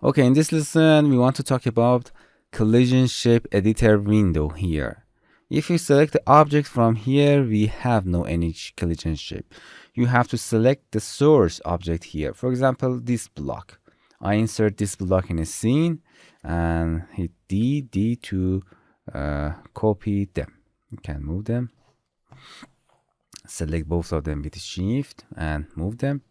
Okay, in this lesson, we want to talk about collision shape editor window here. If you select the object from here, we have no any collision shape. You have to select the source object here. For example, this block. I insert this block in a scene and hit D to copy them. You can move them. Select both of them with Shift and move them.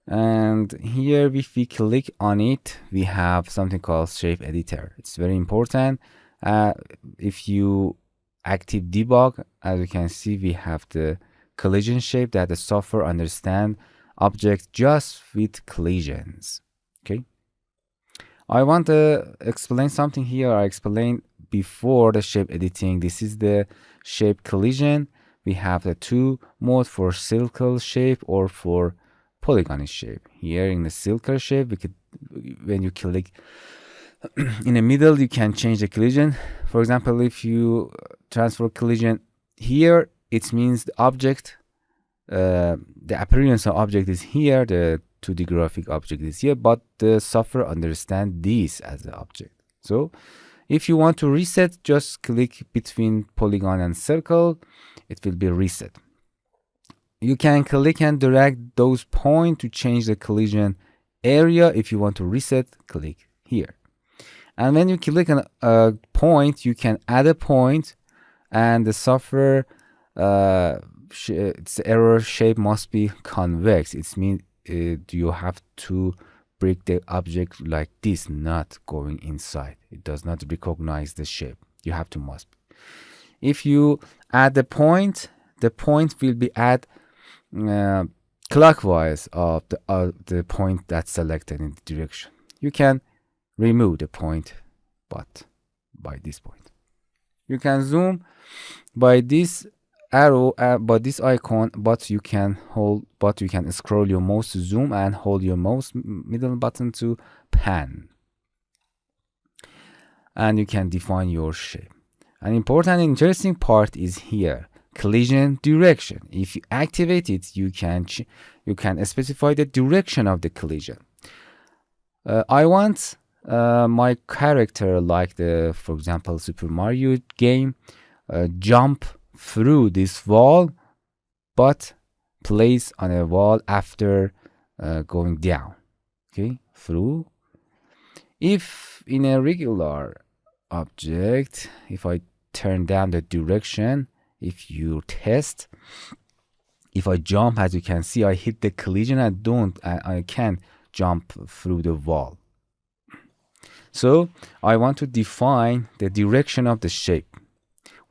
And here if we click on it, we have something called shape editor. It's very important. If you active debug, as you can see, we have the collision shape that the software understand objects just with collisions. Okay, I want to explain something here. I explained before the shape editing. This is the shape collision. We have the two modes for circle shape or for polygon shape. Here in the circle shape, we could, when you click in the middle, you can change the collision. For example, if you transfer collision here, it means the object, the appearance of object is here, the 2D graphic object is here, but the software understands this as the object. So if you want to reset, just click between polygon and circle, it will be reset. You can click and drag those points to change the collision area. If you want to reset, click here. And when you click on a point, you can add a point, and the software, its error shape must be convex. It means you have to break the object like this, not going inside. It does not recognize the shape. You have to must be. If you add the point will be add clockwise of the point that's selected in the direction. You can remove the point, but by this point. You can zoom by this arrow, by this icon, but you can scroll your mouse to zoom and hold your mouse middle button to pan. And you can define your shape. An important interesting part is here. Collision direction. If you activate it, you can specify the direction of the collision. I want my character, like for example, Super Mario game, jump through this wall, but place on a wall after going down. Okay, through. If in a regular object, if I turn down the direction, if you test, if I jump, as you can see, I hit the collision. I can't jump through the wall. So I want to define the direction of the shape.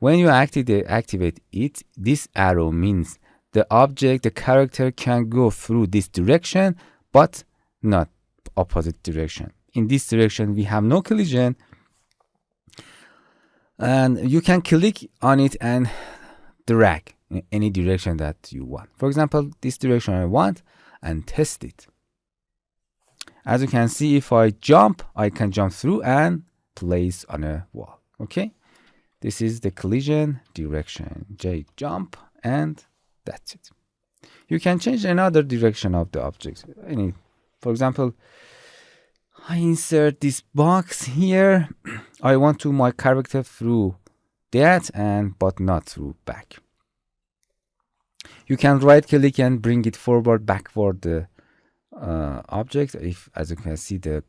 When you activate it, this arrow means the object, the character can go through this direction, but not opposite direction. In this direction, we have no collision. And you can click on it and drag in any direction that you want. For example, this direction I want, and test it. As you can see, if I jump, I can jump through and place on a wall. Okay, this is the collision direction. J jump, and that's it. You can change another direction of the object. For example, I insert this box here. I want to my character through that, but not through back. You can right click and bring it forward, backward the object. If, as you can see, the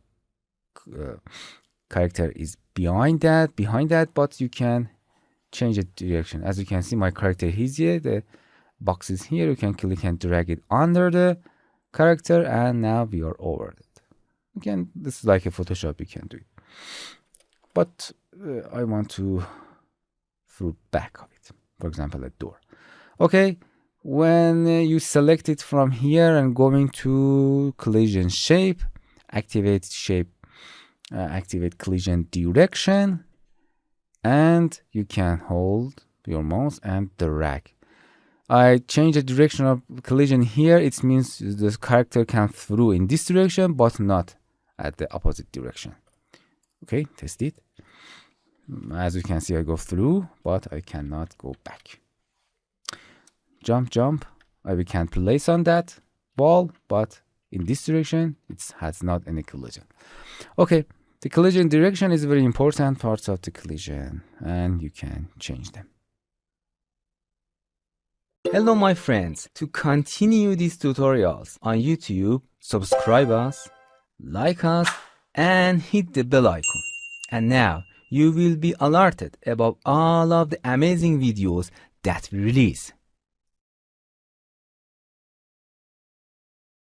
character is behind that, but you can change the direction. As you can see, my character is here, the box is here. You can click and drag it under the character, and now we are over it. Again, this is like a Photoshop, you can do it. But I want to through back of it. For example, a door. Okay, when you select it from here and going to collision shape, activate shape, activate collision direction, and you can hold your mouse and drag. I change the direction of collision here. It means the character can through in this direction, but not at the opposite direction. Okay, test it. As you can see, I go through, but I cannot go back. Jump. We can place on that wall, but in this direction, it has not any collision. Okay, the collision direction is very important parts of the collision, and you can change them. Hello my friends, to continue these tutorials on YouTube, subscribe us, like us, and hit the bell icon. And now you will be alerted about all of the amazing videos that we release.